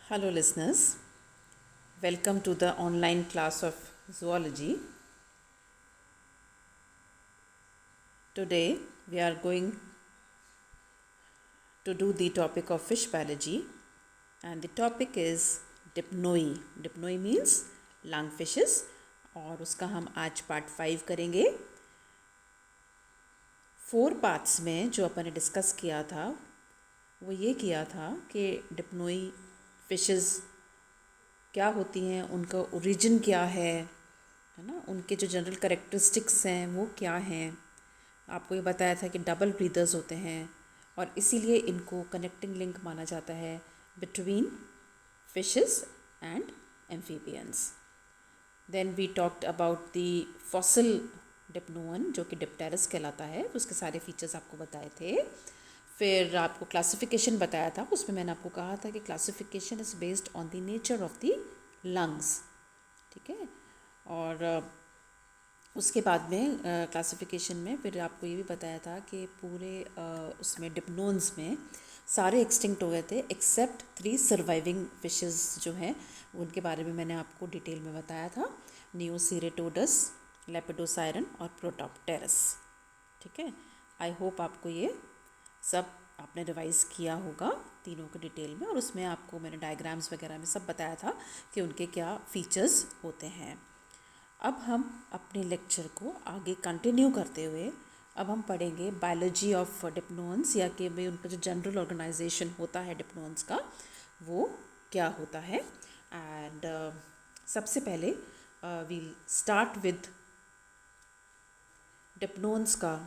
Hello, listeners. Welcome to the online class of zoology. Today, we are going to do the topic of fish biology, and the topic is Dipnoi. Dipnoi means lungfishes, और उसका हम आज part 5 करेंगे। 4 parts में जो अपन ने discuss किया था वो ये किया था कि डिप्नोई फिशेस क्या होती हैं, उनका ओरिजिन क्या है ना, उनके जो जनरल करेक्टरिस्टिक्स हैं वो क्या हैं। आपको ये बताया था कि डबल ब्रीदर्स होते हैं और इसीलिए इनको कनेक्टिंग लिंक माना जाता है between fishes and amphibians. Then we talked about the fossil dipnoan जो कि डिप्टेरस कहलाता है, उसके सारे फीचर्स आपको बताए थे। फिर आपको क्लासिफिकेशन बताया था, उसमें मैंने आपको कहा था कि classification is based on the nature of the lungs, ठीक है। और उसके बाद में क्लासिफिकेशन में फिर आपको ये भी बताया था कि पूरे उसमें डिप्नोन्स में सारे एक्सटिंक्ट हो गए थे एक्सेप्ट 3 सर्वाइविंग फिशेस जो हैं उनके बारे में मैंने आपको डिटेल में बताया था, नियोसिरेटोडस, लेपिडोसायरन और प्रोटोप्टेरस, ठीक है। आई होप आपको ये सब आपने रिवाइज़ किया होगा तीनों के डिटेल में, और उसमें आपको मैंने डायग्राम्स वगैरह में सब बताया था कि उनके क्या फीचर्स होते हैं। अब हम अपने लेक्चर को आगे कंटिन्यू करते हुए अब हम पढ़ेंगे बायोलॉजी ऑफ डिप्नोन्स, या कि भाई उनका जो जनरल ऑर्गेनाइजेशन होता है डिप्नोन्स का वो क्या होता है। एंड सबसे पहले वील स्टार्ट विद डिप्नोन्स का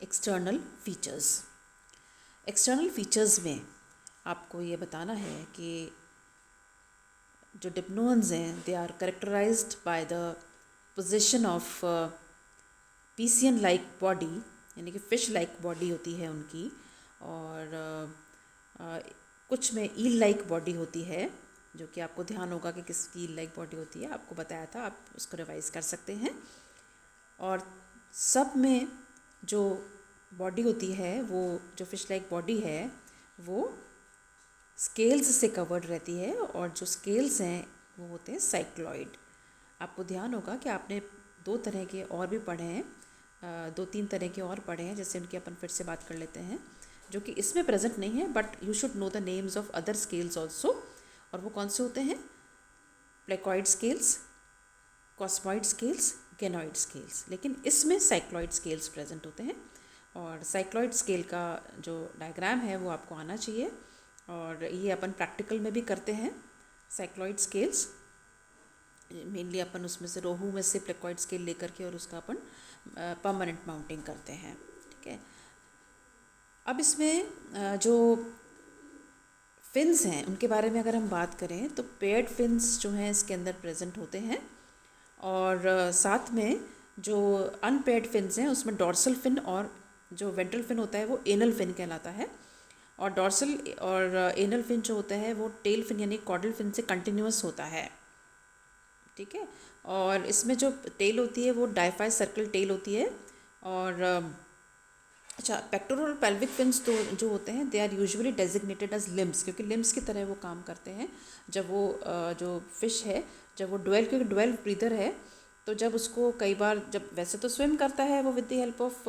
एक्सटर्नल फीचर्स। एक्सटर्नल फीचर्स में आपको ये बताना है कि जो डिप्नोन्स हैं they are characterised by the position of piscean like body, यानी कि फ़िश लाइक बॉडी होती है उनकी, और कुछ में ईल लाइक बॉडी होती है, जो कि आपको ध्यान होगा कि किसकी ईल लाइक बॉडी होती है, आपको बताया था, आप उसको रिवाइज़ कर सकते हैं। और सब में जो बॉडी होती है वो जो फ़िश लाइक बॉडी है वो स्केल्स से कवर्ड रहती है, और जो स्केल्स हैं वो होते हैं साइक्लॉइड। आपको ध्यान होगा कि आपने 2 तरह के और भी पढ़े हैं, 2-3 तरह के और पढ़े हैं, जैसे उनकी अपन फिर से बात कर लेते हैं जो कि इसमें प्रेजेंट नहीं है, but you should know the names of other scales also. और वो कौन से होते हैं? Placoid scales, cosmoid scales, ganoid scales. लेकिन इसमें साइक्लॉइड स्केल्स प्रेजेंट होते हैं, और साइक्लॉइड स्केल का जो डायग्राम है वो आपको आना चाहिए, और ये अपन प्रैक्टिकल में भी करते हैं। साइक्लॉइड स्केल्स मेनली अपन उसमें से रोहू में से प्लेकॉइड स्केल लेकर के और उसका अपन परमानेंट माउंटिंग करते हैं, ठीक है। अब इसमें जो फिन्स हैं उनके बारे में अगर हम बात करें तो पेयर्ड फिन्स जो हैं इसके अंदर प्रेजेंट होते हैं, और साथ में जो अनपेयर्ड फिन्स हैं उसमें डॉर्सल फिन और जो वेंट्रल फिन होता है वो एनल फिन कहलाता है, और डॉर्सल और एनल फिन जो होता है वो टेल फिन यानी कॉर्डल फिन से कंटिन्यूअस होता है, ठीक है। और इसमें जो टेल होती है वो डाइफाई सर्कल टेल होती है। और अच्छा, पेक्टोरल और पेल्विक फिन्स तो जो होते हैं they are usually designated as limbs, क्योंकि लिम्स की तरह वो काम करते हैं जब वो जो फिश है जब वो डुएल, क्योंकि डुएल ब्रीदर है, तो जब उसको कई बार, जब वैसे तो स्विम करता है वो with the help of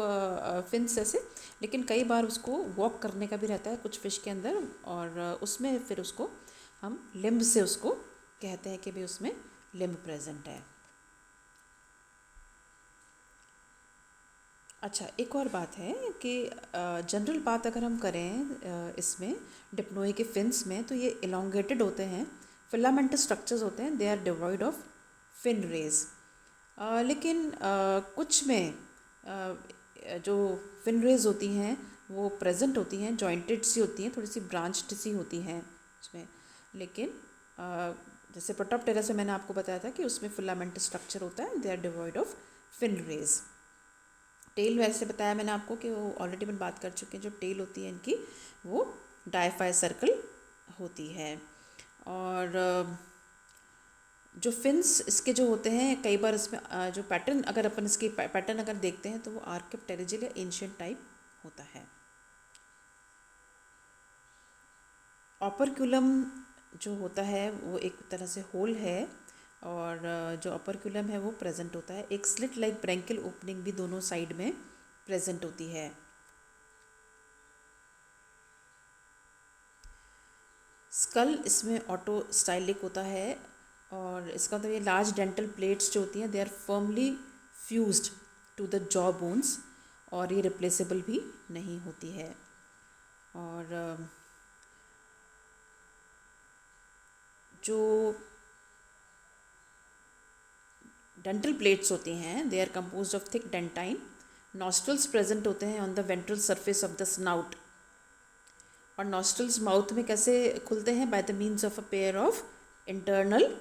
fins ऐसे, लेकिन कई बार उसको वॉक करने का भी रहता है कुछ फिश के अंदर, और उसमें फिर उसको हम लिम्ब से उसको कहते हैं कि भाई उसमें लिम्ब प्रेजेंट है। अच्छा, एक और बात है कि जनरल बात अगर हम करें इसमें डिप्नोई के फिन्स में, तो ये इलोंगेटेड होते हैं, फिलामेंटस स्ट्रक्चर्स होते हैं, they are devoid of fin rays. लेकिन कुछ में जो फिन रेज होती हैं वो प्रेजेंट होती हैं, जॉइंटेड सी होती हैं, थोड़ी सी ब्रांच्ड सी होती हैं उसमें, लेकिन जैसे प्रोटोप्टेरस में मैंने आपको बताया था कि उसमें फिलामेंटस स्ट्रक्चर होता है, they are devoid of fin rays. Tail वैसे बताया मैंने आपको कि वो ऑलरेडी मैं बात कर चुके हैं, जो टेल होती है इनकी वो डाइफाई सर्कल होती है। और जो फिन्स इसके जो होते हैं कई बार इसमें जो पैटर्न, अगर अपन इसकी पैटर्न अगर देखते हैं तो वो आर्कियोप्टेरिजिल या एंशिएंट टाइप होता है। ऑपरक्यूलम जो होता है वो एक तरह से होल है, और जो अपरक्यूलम है वो प्रेजेंट होता है। एक स्लिट लाइक ब्रैंकियल ओपनिंग भी दोनों साइड में प्रेजेंट होती है। स्कल इसमें ऑटो स्टाइलिक होता है, और इसका मतलब ये लार्ज डेंटल प्लेट्स जो होती हैं they are firmly fused to the jaw bones, और ये रिप्लेसेबल भी नहीं होती है। और जो डेंटल प्लेट्स होती हैं they are composed of thick dentine. Nostrils present होते हैं on the ventral surface of the snout, और नॉस्ट्रल्स माउथ में कैसे खुलते हैं? By the means of a pair of internal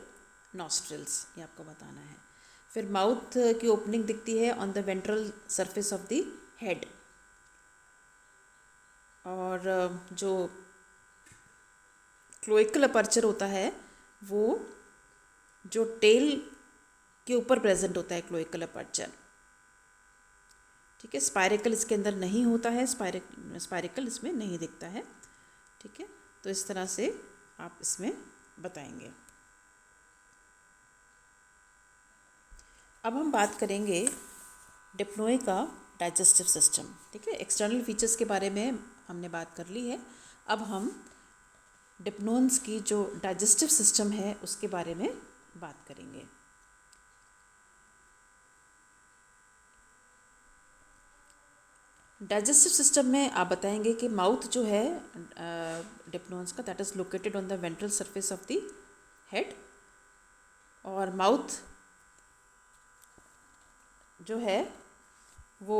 nostrils, ये आपको बताना है। फिर माउथ की ओपनिंग दिखती है on the ventral surface of the head, और जो क्लोइकल अपर्चर होता है वो जो टेल के ऊपर प्रेजेंट होता है, क्लोइकल अपर्चर। ठीक है, स्पायरिकल इसके अंदर नहीं होता है, स्पायरिकल इसमें नहीं दिखता है। ठीक है, तो इस तरह से आप इसमें बताएंगे। अब हम बात करेंगे डिप्नोए का डाइजेस्टिव सिस्टम। ठीक है, एक्सटर्नल फीचर्स के बारे में हमने बात कर ली है। अब हम डिप्नोन्स की जो डाइजेस्टिव सिस्टम है उसके बारे में बात करेंगे। डाइजेस्टिव सिस्टम में आप बताएंगे कि माउथ जो है डिप्नोन्स का, that is located on the ventral surface of the head, और माउथ जो है वो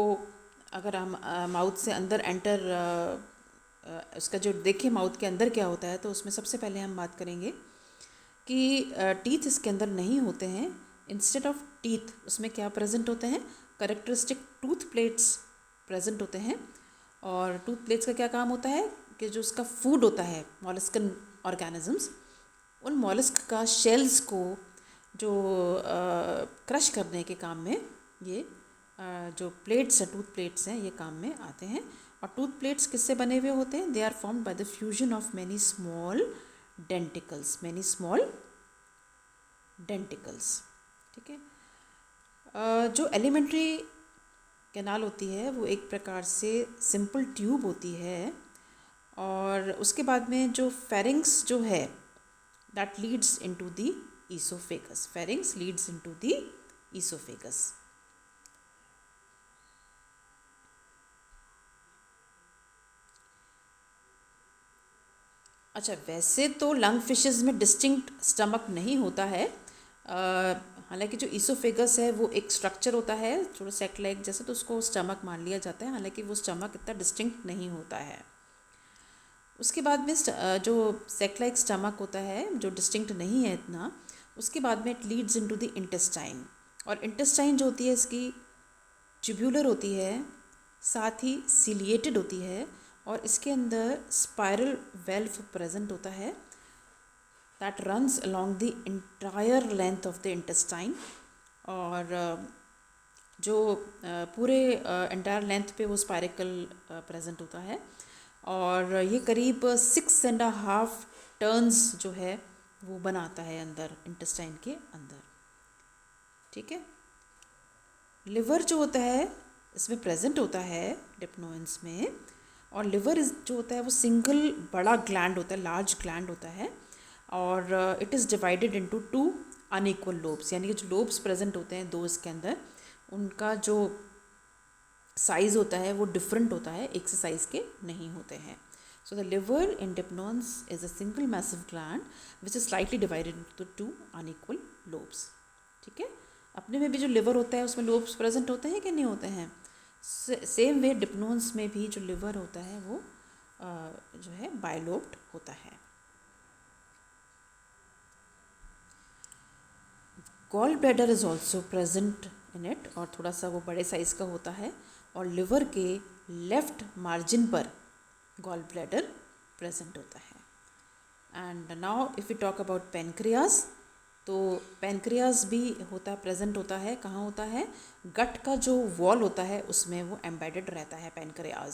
अगर हम माउथ से अंदर एंटर उसका जो देखिए माउथ के अंदर क्या होता है, तो उसमें सबसे पहले हम बात करेंगे कि टीथ इसके अंदर नहीं होते हैं। इंस्टेड ऑफ टीथ उसमें क्या प्रेजेंट होते हैं? करेक्टरिस्टिक टूथ प्लेट्स प्रेजेंट होते हैं। और टूथ प्लेट्स का क्या काम होता है कि जो उसका फूड होता है मॉलस्कन ऑर्गेनिजम्स, उन मॉलस्क का शेल्स को जो क्रश करने के काम में ये जो प्लेट्स हैं, टूथ प्लेट्स हैं, ये काम में आते हैं। और टूथ प्लेट्स किससे बने हुए होते हैं? They are formed by the fusion of many small denticles, many small denticles. ठीक है, जो एलिमेंट्री कैनाल होती है वो एक प्रकार से सिंपल ट्यूब होती है, और उसके बाद में जो फेरिंग्स जो है that leads into the oesophagus, pharynx Leeds into the oesophagus. अच्छा, वैसे तो लंग फिशेस में डिस्टिंक्ट स्टमक नहीं होता है, हालांकि जो ईसोफेगस है वो एक स्ट्रक्चर होता है थोड़ा सेट लाइक जैसे, तो उसको स्टमक मान लिया जाता है, हालांकि वो स्टमक इतना डिस्टिंक्ट नहीं होता है। उसके बाद में जो सेट लाइक स्टमक होता है जो डिस्टिंक्ट नहीं है इतना, उसके बाद में it leads into the intestine, और इंटेस्टाइन जो होती है इसकी ट्यूब्यूलर होती है, साथ ही सिलिएटेड होती है, और इसके अंदर स्पायरल वेल्व प्रेजेंट होता है that runs along the entire length of the intestine, और जो पूरे एंटायर लेंथ पे वो स्पायरिकल प्रेजेंट होता है, और ये करीब 6.5 टर्न्स जो है वो बनाता है अंदर इंटेस्टाइन के अंदर। ठीक है, लिवर जो होता है इसमें प्रेजेंट होता है डिप्नोइंस में, और लिवर जो होता है वो सिंगल बड़ा ग्लैंड होता है, लार्ज ग्लैंड होता है, और it is divided into 2 unequal lobes, यानी कि जो लोब्स प्रेजेंट होते हैं दो इसके अंदर, उनका जो साइज़ होता है वो डिफरेंट होता है, एक से साइज़ के नहीं होते हैं। So the liver in dipnoans is a single massive gland which is slightly divided into 2 unequal lobes. ठीक है, अपने में भी जो लिवर होता है उसमें लोब्स प्रेजेंट होते हैं कि नहीं होते हैं? सेम वे डिप्नोन्स में भी जो लिवर होता है वो जो है बाइलोब्ड होता है। Gall bladder is also present in it, और थोड़ा सा वो बड़े साइज़ का होता है, और लिवर के लेफ्ट मार्जिन पर गॉल ब्लैडर प्रेजेंट होता है। And now if you talk about pancreas, तो पेनक्रियाज भी होता है, प्रेजेंट होता है, कहाँ होता है? गट का जो वॉल होता है उसमें वो एम्बेडेड रहता है pancreas.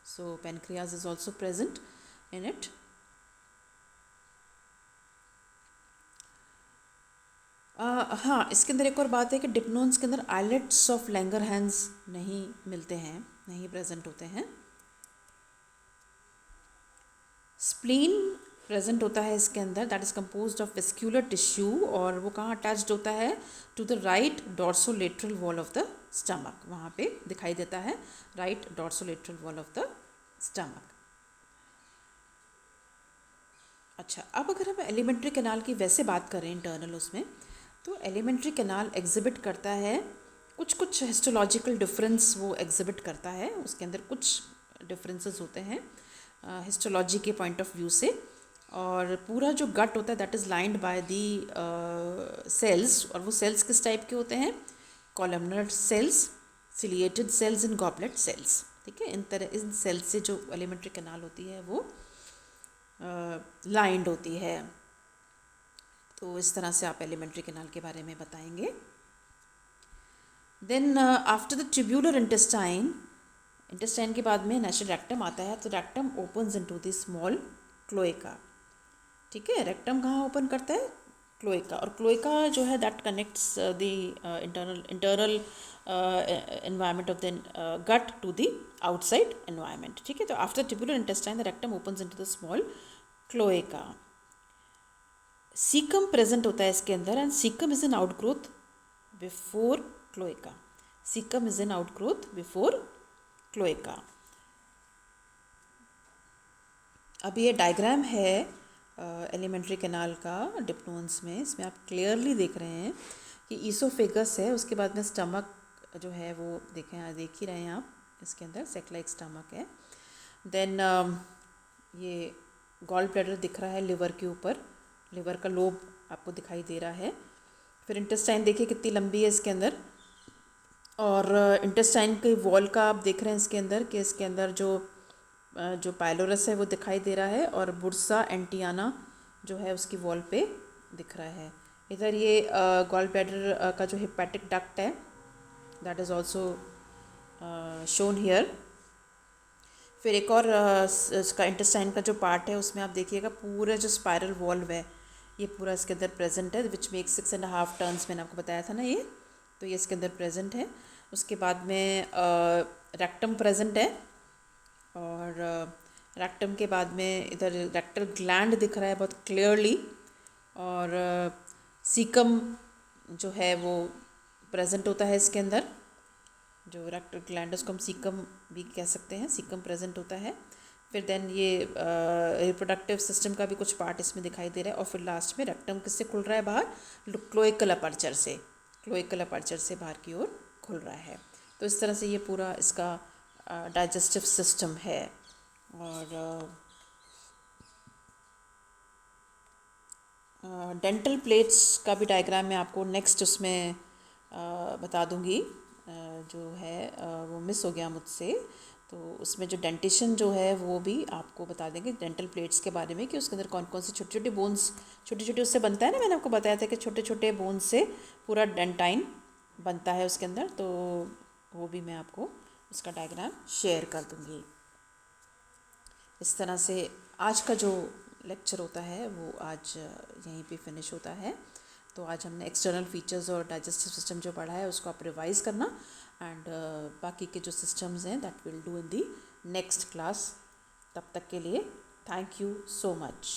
So pancreas is also present in it. हाँ, इसके अंदर एक और बात है कि डिप्नोन्स के अंदर आइलेट्स ऑफ लैंगरहैंस नहीं मिलते हैं, नहीं प्रेजेंट होते हैं। स्प्लीन प्रेजेंट होता है इसके अंदर, that is composed of vascular tissue, और वो कहाँ अटैच्ड होता है, to the right dorsolateral wall of the stomach, वहाँ पे दिखाई देता है, right dorsolateral wall of the stomach. अच्छा, अब अगर हम एलिमेंट्री कैनाल की वैसे बात करें इंटरनल उसमें, तो एलिमेंट्री कैनाल एग्जिबिट करता है कुछ कुछ हिस्टोलॉजिकल डिफरेंस, वो एग्जिबिट करता है, उसके अंदर कुछ डिफरेंसेस होते हैं हिस्टोलॉजी के पॉइंट ऑफ व्यू से। और पूरा जो गट होता है that is lined by the cells, और वो सेल्स किस टाइप के होते हैं, columnar cells, ciliated cells and goblet cells. ठीक है, इन सेल्स से जो एलिमेंट्री कैनाल होती है वो लाइंड होती है। तो इस तरह से आप एलिमेंट्री कैनाल के बारे में बताएंगे। Then after the tubular intestine, intestine के बाद में नेशनल रेक्टम आता है, तो rectum opens into the small cloaca. ठीक है, रेक्टम कहाँ ओपन करता है, क्लोएका, और क्लोएका जो है that connects the internal environment of the gut to the outside environment। ठीक है, तो after tubular intestine the rectum opens into the small cloaca. Caecum present होता है इसके अंदर, and caecum is an outgrowth before cloaca. Caecum is an outgrowth before cloaca. अब ये diagram है एलिमेंट्री कैनाल का डिप्नोन्स में, इसमें आप क्लियरली देख रहे हैं कि ईसोफेगस है, उसके बाद में स्टमक जो है वो देखें, देख ही रहे हैं आप, इसके अंदर सेक लाइक स्टमक है। देन ये गॉल ब्लैडर दिख रहा है लिवर के ऊपर, लिवर का लोब आपको दिखाई दे रहा है। फिर इंटेस्टाइन देखिए कितनी लंबी है इसके अंदर, और इंटेस्टाइन के वॉल का आप देख रहे हैं इसके अंदर कि इसके अंदर जो पाइलोरस है वो दिखाई दे रहा है, और बुर्सा एंटियाना जो है उसकी वॉल पे दिख रहा है। इधर ये गॉल ब्लैडर का जो हिपैटिक डक्ट है that is also shown here. फिर एक और इसका इंटेस्टाइन का जो पार्ट है उसमें आप देखिएगा पूरा जो स्पायरल वॉल्व है ये पूरा इसके अंदर प्रेजेंट है, विच मेक्स 6.5 टर्न्स, मैंने आपको बताया था ना ये, तो ये इसके अंदर प्रेजेंट है। उसके बाद में रेक्टम प्रेजेंट है, और रेक्टम के बाद में इधर रेक्टल ग्लैंड दिख रहा है बहुत क्लियरली, और सीकम जो है वो प्रेजेंट होता है इसके अंदर, जो रेक्टल ग्लैंड उसको हम सीकम भी कह सकते हैं, सीकम प्रेजेंट होता है। फिर देन ये रिप्रोडक्टिव सिस्टम का भी कुछ पार्ट इसमें दिखाई दे रहा है, और फिर लास्ट में रेक्टम किससे खुल रहा है बाहर, क्लोएकल अपर्चर से, क्लोएकल अपर्चर से बाहर की ओर खुल रहा है। तो इस तरह से ये पूरा इसका डाइजेस्टिव सिस्टम है। और डेंटल प्लेट्स का भी डायग्राम मैं आपको नेक्स्ट उसमें बता दूंगी, जो है वो मिस हो गया मुझसे, तो उसमें जो डेंटिशन जो है वो भी आपको बता देंगे डेंटल प्लेट्स के बारे में, कि उसके अंदर कौन कौन से छोटे छोटे बोन्स, छोटे छोटे उससे बनता है ना, मैंने आपको बताया था कि छोटे छोटे बोन्स से पूरा डेंटाइन बनता है उसके अंदर, तो वो भी मैं आपको उसका डायग्राम शेयर कर दूँगी। इस तरह से आज का जो लेक्चर होता है वो आज यहीं पे फिनिश होता है। तो आज हमने एक्सटर्नल फीचर्स और डाइजेस्टिव सिस्टम जो पढ़ा है उसको आप रिवाइज करना, एंड बाकी के जो सिस्टम्स हैं that will do in the next class. तब तक के लिए थैंक यू सो मच।